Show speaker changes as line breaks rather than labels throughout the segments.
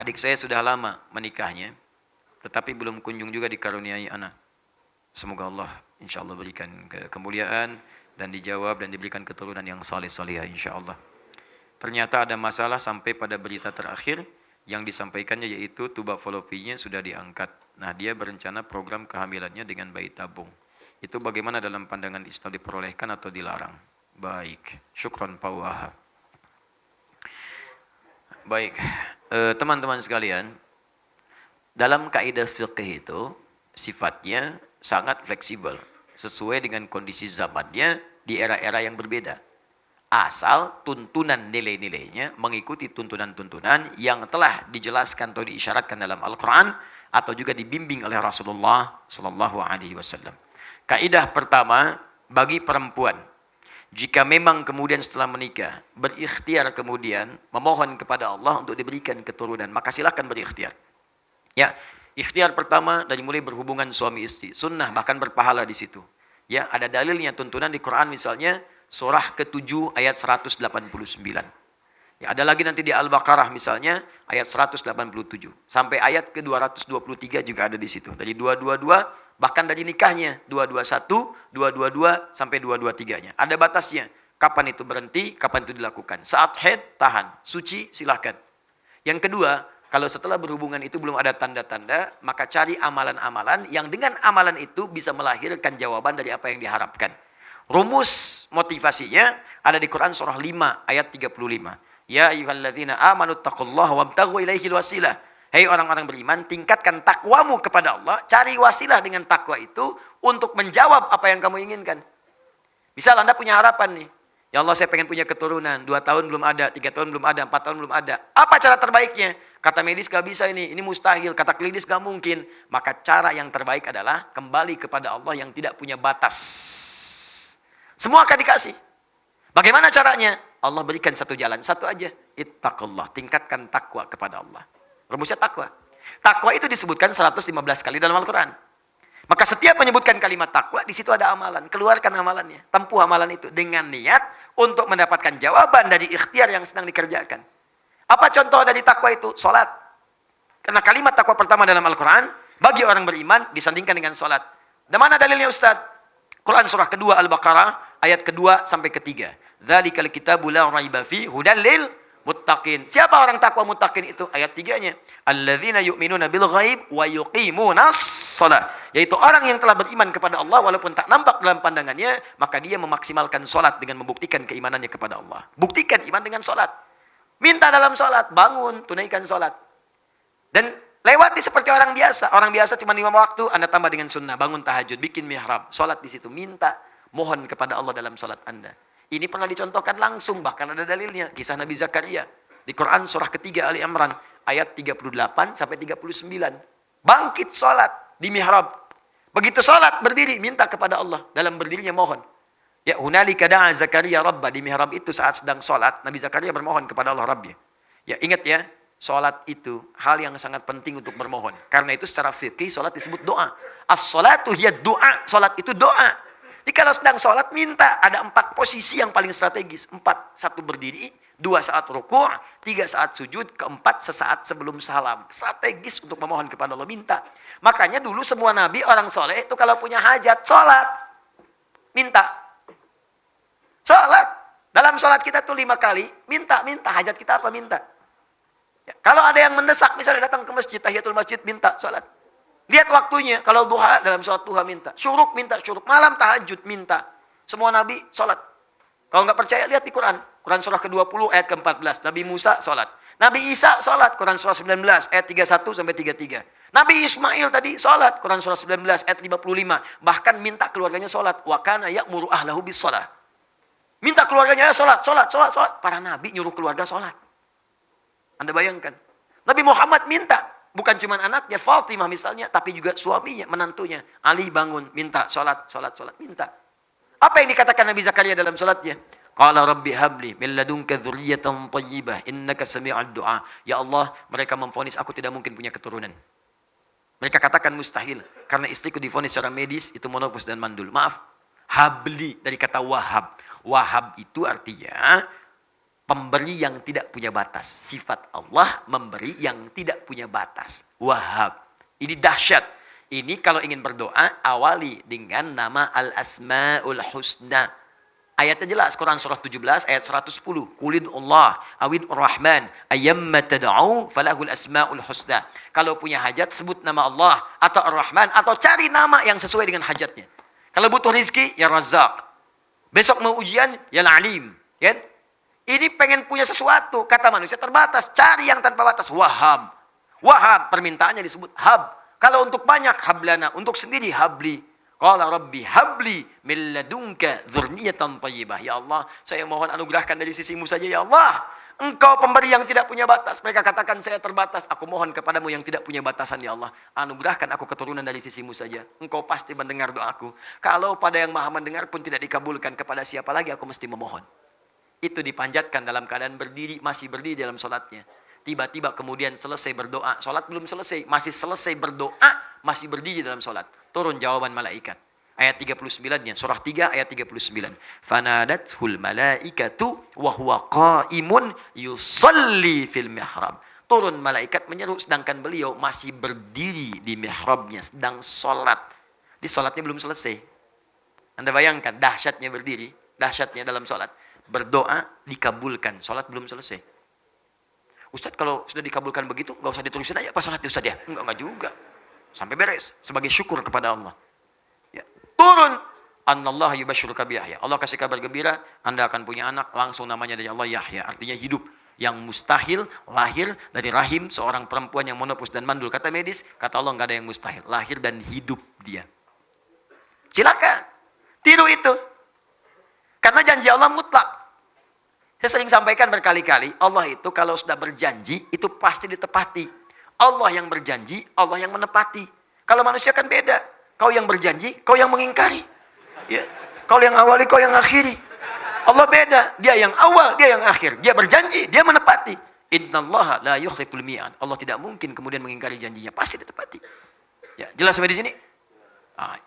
Adik saya sudah lama menikahnya, tetapi belum kunjung juga dikaruniai anak. Semoga Allah insya Allah berikan kemuliaan dan dijawab dan diberikan keturunan yang saleh-salihah insya Allah. Ternyata ada masalah sampai pada berita terakhir yang disampaikannya yaitu tuba fallopiannya sudah diangkat. Nah, dia berencana program kehamilannya dengan bayi tabung. Itu bagaimana dalam pandangan Islam, diperolehkan atau dilarang? Baik, syukron pawaha. Baik, teman-teman sekalian, dalam kaidah fiqh itu sifatnya sangat fleksibel, sesuai dengan kondisi zamannya di era-era yang berbeda. Asal tuntunan nilai-nilainya mengikuti tuntunan-tuntunan yang telah dijelaskan atau diisyaratkan dalam Al-Quran atau juga dibimbing oleh Rasulullah Sallallahu Alaihi Wasallam. Kaidah pertama, bagi perempuan, jika memang kemudian setelah menikah berikhtiar kemudian memohon kepada Allah untuk diberikan keturunan, maka silakan berikhtiar. Ya, ikhtiar pertama dari mulai berhubungan suami istri, sunnah bahkan berpahala di situ. Ya, ada dalilnya tuntunan di Quran misalnya surah ke-7 ayat 189. Ya, ada lagi nanti di Al-Baqarah misalnya ayat 187 sampai ayat ke-223 juga ada di situ. Dari 222 bahkan dari nikahnya 221, 222 sampai 223-nya. Ada batasnya. Kapan itu berhenti, kapan itu dilakukan. Saat haid tahan, suci silahkan. Yang kedua, kalau setelah berhubungan itu belum ada tanda-tanda, maka cari amalan-amalan yang dengan amalan itu bisa melahirkan jawaban dari apa yang diharapkan. Rumus motivasinya ada di Quran surah 5 ayat 35. Ya ayyuhalladzina amanu taqullaha wabtaghu ilaihil wasilah. Hei orang-orang beriman, tingkatkan takwamu kepada Allah, cari wasilah dengan takwa itu untuk menjawab apa yang kamu inginkan. Misal Anda punya harapan nih, ya Allah saya pengen punya keturunan, 2 tahun belum ada, 3 tahun belum ada, 4 tahun belum ada. Apa cara terbaiknya? Kata medis gak bisa ini mustahil, kata klinis gak mungkin. Maka cara yang terbaik adalah kembali kepada Allah yang tidak punya batas. Semua akan dikasih. Bagaimana caranya? Allah berikan satu jalan, satu aja. Ittaqullah, tingkatkan takwa kepada Allah. Rumusnya takwa. Takwa itu disebutkan 115 kali dalam Al-Quran. Maka setiap menyebutkan kalimat takwa, di situ ada amalan. Keluarkan amalannya. Tempuh amalan itu dengan niat untuk mendapatkan jawaban dari ikhtiar yang sedang dikerjakan. Apa contoh dari takwa itu? Salat. Karena kalimat takwa pertama dalam Al-Quran, bagi orang beriman, disandingkan dengan salat. Dan mana dalilnya Ustaz? Quran surah kedua Al-Baqarah, ayat kedua sampai ketiga. Dzalikal kitabu la raiba fi hudal lil muttaqin. Siapa orang takwa muttaqin itu? Ayat 3-nya. Alladzina yu'minuna bil ghaib wa yuqimunas shalah. Yaitu orang yang telah beriman kepada Allah walaupun tak nampak dalam pandangannya, maka dia memaksimalkan salat dengan membuktikan keimanannya kepada Allah. Buktikan iman dengan salat. Minta dalam salat, bangun, tunaikan salat. Dan lewati seperti orang biasa. Orang biasa cuma 5 waktu, Anda tambah dengan sunnah, bangun tahajud, bikin mihrab, salat di situ, minta, mohon kepada Allah dalam salat Anda. Ini pernah dicontohkan langsung, bahkan ada dalilnya. Kisah Nabi Zakaria. Di Quran surah ketiga Ali Imran. Ayat 38 sampai 39. Bangkit sholat di mihrab. Begitu sholat, berdiri, minta kepada Allah. Dalam berdirinya mohon. Ya hunalika da'a Zakaria Rabbah. Di mihrab itu saat sedang sholat, Nabi Zakaria bermohon kepada Allah Rabbnya. Ya ingat ya, sholat itu hal yang sangat penting untuk bermohon. Karena itu secara fikih sholat disebut doa. As-sholatu hiya doa. Sholat itu doa. Jadi kalau sedang sholat, minta. Ada 4 posisi yang paling strategis. 4, 1 berdiri, 2 saat ruku', 3 saat sujud, 4 sesaat sebelum salam. Strategis untuk memohon kepada Allah, minta. Makanya dulu semua nabi, orang soleh itu kalau punya hajat, sholat. Minta. Sholat. Dalam sholat kita tuh 5 kali, minta. Hajat kita apa? Minta. Ya, kalau ada yang mendesak, misalnya datang ke masjid, tahiyatul masjid, minta sholat. Lihat waktunya, kalau duha, dalam sholat duha minta. Syuruk minta, syuruk. Malam tahajud minta. Semua nabi sholat. Kalau nggak percaya, lihat di Quran. Quran surah ke-20 ayat ke-14. Nabi Musa sholat. Nabi Isa sholat. Quran surah 19 ayat 31 sampai 33. Nabi Ismail tadi sholat. Quran surah 19 ayat 55. Bahkan minta keluarganya sholat. Wa kana ya'muru ahlahu bis sholat. Minta keluarganya sholat. Para nabi nyuruh keluarga sholat. Anda bayangkan. Nabi Muhammad minta. Bukan cuma anaknya, Fatimah misalnya, tapi juga suaminya, menantunya. Ali bangun, minta, sholat, minta. Apa yang dikatakan Nabi Zakaria dalam sholatnya? Qala rabbi habli min ladunka dzurriyyatan thayyibah innaka sami'ud du'a. Ya Allah, mereka memvonis aku tidak mungkin punya keturunan. Mereka katakan mustahil karena istriku divonis secara medis itu menopause dan mandul. Maaf. Habli dari kata wahab. Wahab itu artinya pemberi yang tidak punya batas. Sifat Allah memberi yang tidak punya batas. Wahhab. Ini dahsyat. Ini kalau ingin berdoa, awali dengan nama Al-Asma'ul Husna. Ayatnya jelas, Quran surah 17 ayat 110. Qulid Allah awid Rahman ayyamma tad'u falahul asma'ul husna. Kalau punya hajat sebut nama Allah atau Ar-Rahman atau cari nama yang sesuai dengan hajatnya. Kalau butuh rezeki ya Razzaq. Besok mau ujian ya Al-Alim, ya. Ini pengen punya sesuatu, kata manusia terbatas, cari yang tanpa batas. Wahhab. Wahhab permintaannya disebut hab. Kalau untuk banyak hablana, untuk sendiri habli. Qala rabbi habli min ladunka dzurriyyatan thayyibah. Ya Allah, saya mohon anugerahkan dari sisimu saja ya Allah. Engkau pemberi yang tidak punya batas. Mereka katakan saya terbatas. Aku mohon kepadamu yang tidak punya batasan ya Allah. Anugerahkan aku keturunan dari sisimu saja. Engkau pasti mendengar doaku. Kalau pada yang maha mendengar pun tidak dikabulkan, kepada siapa lagi aku mesti memohon. Itu dipanjatkan dalam keadaan berdiri, masih berdiri dalam sholatnya. Tiba-tiba kemudian selesai berdoa. Sholat belum selesai, masih selesai berdoa, masih berdiri dalam sholat. Turun jawaban malaikat. Ayat 39-nya, surah 3 ayat 39. Fanadathul malaikatu wa huwa qa'imun yusalli fil mihrab. Turun malaikat menyeru sedangkan beliau masih berdiri di mihrabnya, sedang sholat. Di sholatnya belum selesai. Anda bayangkan dahsyatnya berdiri, dahsyatnya dalam sholat. Berdoa dikabulkan, sholat belum selesai. Ustaz, kalau sudah dikabulkan begitu, nggak usah ditulisin aja apa sholatnya Ustaz ya? Enggak juga. Sampai beres, sebagai syukur kepada Allah. Ya. Turun. Annallahu yubashshiruka bi Yahya. Allah kasih kabar gembira, Anda akan punya anak, langsung namanya dari Allah Yahya. Artinya hidup. Yang mustahil lahir dari rahim seorang perempuan yang monopus dan mandul. Kata medis, kata Allah nggak ada yang mustahil. Lahir dan hidup dia. Silakan. Tiru itu. Karena janji Allah mutlak. Saya sering sampaikan berkali-kali, Allah itu kalau sudah berjanji, itu pasti ditepati. Allah yang berjanji, Allah yang menepati. Kalau manusia kan beda. Kau yang berjanji, kau yang mengingkari. Ya. Kau yang awali, kau yang akhiri. Allah beda. Dia yang awal, dia yang akhir. Dia berjanji, dia menepati. Innallaha la yukhliful mi'ad. Allah tidak mungkin kemudian mengingkari janjinya. Pasti ditepati. Ya, jelas sampai di sini?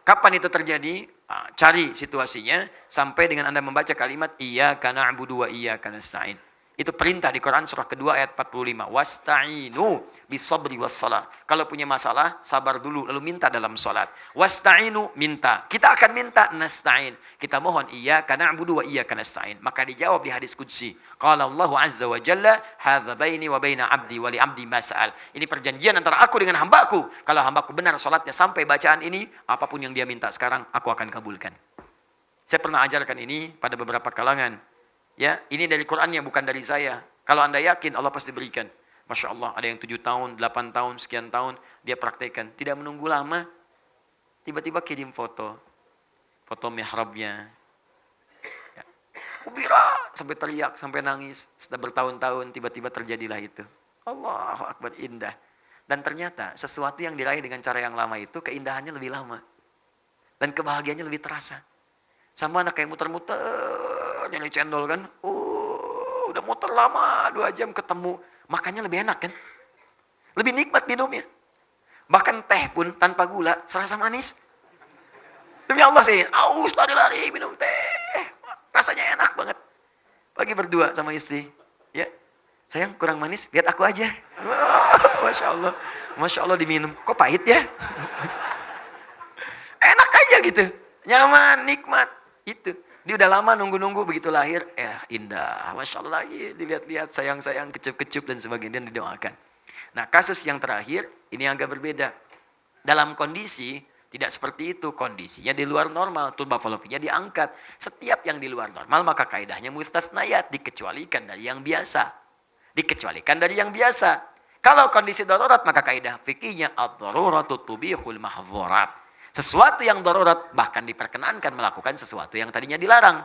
Kapan itu terjadi? Cari situasinya sampai dengan Anda membaca kalimat iyyaka na'budu wa iyyaka nasta'in. Itu perintah di Quran surah kedua ayat 45. Wasta'inu bisabri wassalah. Kalau punya masalah, sabar dulu lalu minta dalam salat. Wasta'inu, minta. Kita akan minta nasta'in. Kita mohon iyyaka na'budu wa iyyaka nasta'in. Maka dijawab di hadis qudsi. Qala Allah azza wa jalla, hadza baini wa baina 'abdi wa li 'abdi ma sa'al. Ini perjanjian antara aku dengan hambaku. Kalau hambaku benar salatnya sampai bacaan ini, apapun yang dia minta sekarang aku akan kabulkan. Saya pernah ajarkan ini pada beberapa kalangan. Ya, ini dari Qurannya bukan dari saya. Kalau Anda yakin Allah pasti berikan. Masya Allah, ada yang 7 tahun, 8 tahun, sekian tahun dia praktekkan. Tidak menunggu lama, tiba-tiba kirim foto mihrabnya. Ya. Ubira, sampai teriak, sampai nangis. Sudah bertahun-tahun, tiba-tiba terjadilah itu. Allahu Akbar, indah. Dan ternyata sesuatu yang diraih dengan cara yang lama itu, keindahannya lebih lama. Dan kebahagiaannya lebih terasa. Sama anak kayak muter-muter, nyari cendol kan. Udah muter lama, 2 jam ketemu. Makannya lebih enak kan. Lebih nikmat minumnya. Bahkan teh pun tanpa gula, serasa manis. Demi Allah sih, aus lari-lari minum teh. Rasanya enak banget. Pagi berdua sama istri. Ya, sayang kurang manis, lihat aku aja. Masya Allah. Masya Allah diminum. Kok pahit ya? Enak aja gitu. Nyaman, nikmat. Itu. Dia udah lama nunggu-nunggu begitu lahir. Indah. Masya Allah lagi. Dilihat-lihat sayang-sayang, kecup-kecup dan sebagainya. Dan didoakan. Nah kasus yang terakhir. Ini agak berbeda. Dalam kondisi tidak seperti itu. Kondisinya di luar normal. Turba falopinya diangkat. Setiap yang di luar normal. Maka kaidahnya mustasnayat. Dikecualikan dari yang biasa. Dikecualikan dari yang biasa. Kalau kondisi darurat. Maka kaidah fikihnya. Ad-daruratu tubihul mahdzurat. Sesuatu yang darurat bahkan diperkenankan melakukan sesuatu yang tadinya dilarang.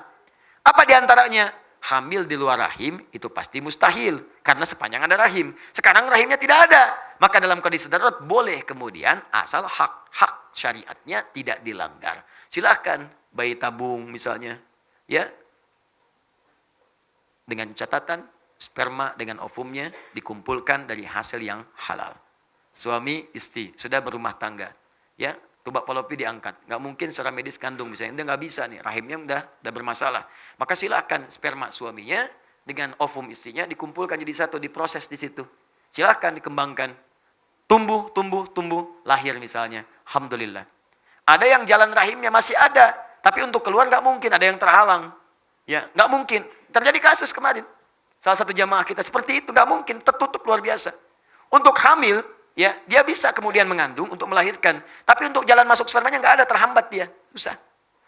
Apa diantaranya? Hamil di luar rahim itu pasti mustahil. Karena sepanjang ada rahim. Sekarang rahimnya tidak ada. Maka dalam kondisi darurat boleh kemudian asal hak syariatnya tidak dilanggar. Silakan bayi tabung misalnya. Ya. Dengan catatan sperma dengan ovumnya dikumpulkan dari hasil yang halal. Suami istri sudah berumah tangga. Ya. Tubak falopi diangkat. Nggak mungkin secara medis kandung misalnya. Dia nggak bisa nih. Rahimnya udah bermasalah. Maka silakan sperma suaminya dengan ovum istrinya dikumpulkan jadi satu, diproses di situ. Silahkan dikembangkan. Tumbuh, lahir misalnya. Alhamdulillah. Ada yang jalan rahimnya masih ada, tapi untuk keluar nggak mungkin, ada yang terhalang. Ya, nggak mungkin. Terjadi kasus kemarin. Salah satu jamaah kita seperti itu, nggak mungkin, tertutup luar biasa. Untuk hamil, ya, dia bisa kemudian mengandung untuk melahirkan, tapi untuk jalan masuk spermanya nggak ada, terhambat dia, susah.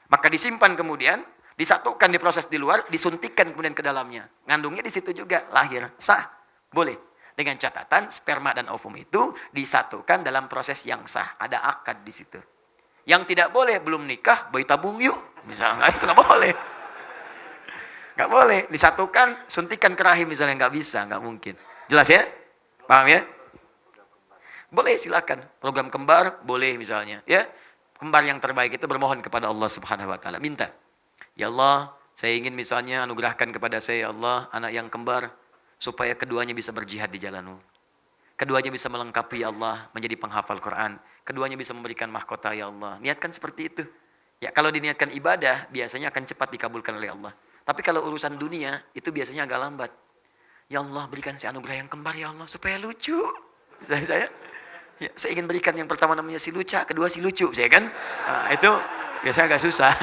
Maka disimpan kemudian, disatukan, diproses di luar, disuntikkan kemudian ke dalamnya. Ngandungnya di situ juga, lahir, sah, boleh. Dengan catatan sperma dan ovum itu disatukan dalam proses yang sah, ada akad di situ. Yang tidak boleh, belum nikah, bayi tabung yuk, misalnya, itu nggak boleh. Nggak boleh, disatukan, suntikan ke rahim misalnya, nggak bisa, nggak mungkin. Jelas ya? Paham ya? Boleh, silakan. Program kembar, boleh misalnya. Ya, kembar yang terbaik itu bermohon kepada Allah Subhanahu Wa Taala, minta. Ya Allah, saya ingin misalnya anugerahkan kepada saya, ya Allah, anak yang kembar, supaya keduanya bisa berjihad di jalan-Mu. Keduanya bisa melengkapi, ya Allah, menjadi penghafal Quran. Keduanya bisa memberikan mahkota, ya Allah. Niatkan seperti itu. Ya, kalau diniatkan ibadah, biasanya akan cepat dikabulkan oleh Allah. Tapi kalau urusan dunia, itu biasanya agak lambat. Ya Allah, berikan saya anugerah yang kembar, ya Allah, supaya lucu. Saya ingin berikan yang pertama namanya si Luca, kedua si lucu, saya kan. Nah, itu biasanya agak susah.